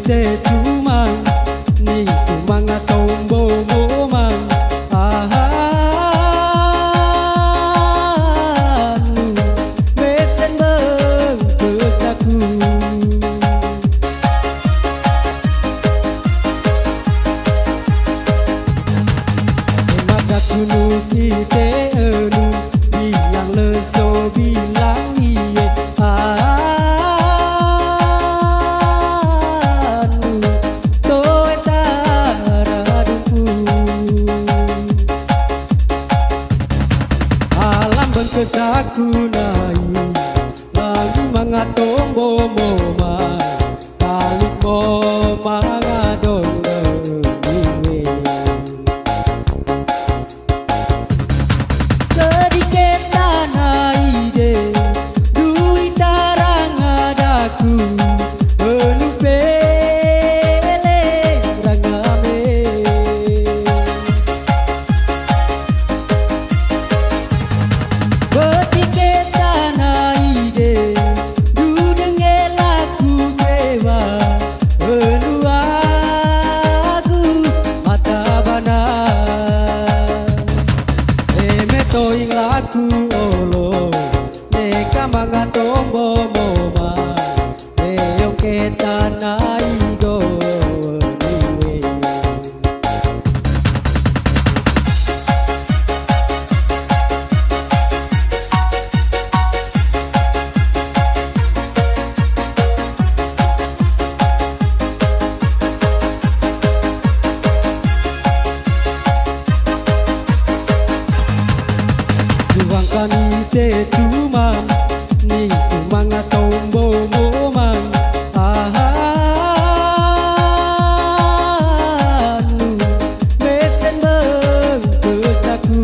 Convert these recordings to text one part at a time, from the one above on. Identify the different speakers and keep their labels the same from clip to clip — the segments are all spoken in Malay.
Speaker 1: te tumang ni tumang tombo momang ahanu mesen bengkes aku maka kunu kite enu bilang leso bilang iye aku nai lagi mangatong bomo ma kalik mo mangadong duwe sedikit tanah ide duit tarang adaku penuh pele rangame aku olo neka mga tombo moma eyong kita na ido niwe kami te tumang ni tumang tombo momang ahanu mesen bengkes aku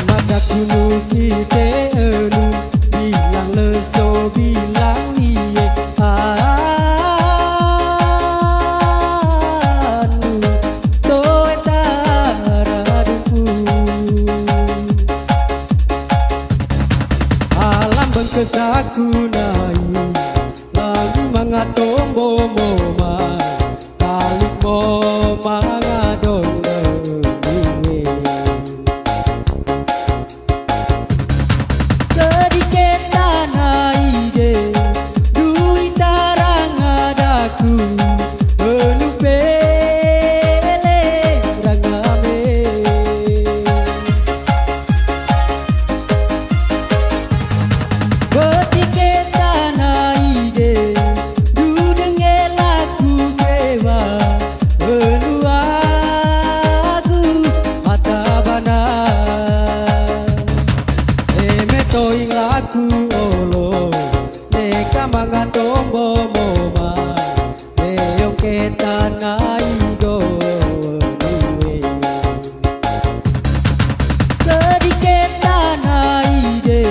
Speaker 1: maka kunu kite enu bilang leso bilang iye aku nai lagi mangatong bomo ma kalik mo mangadong duwe sedikit tanah ide duit tarang adaku penuh pele rangame aku olo neka mga tombo moma eyong kita na ido niwe sedikit tanah ide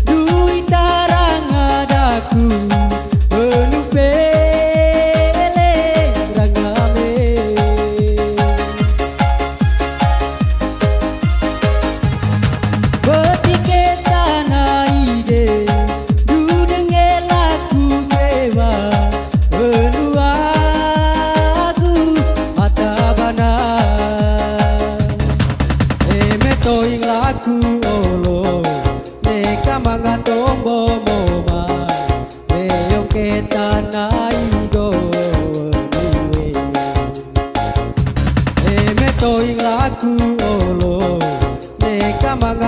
Speaker 1: duit tarang adaku penuh pele rangame aku olo neka mga tombo moma eyong kita na ido niwe metoing aku olo neka mga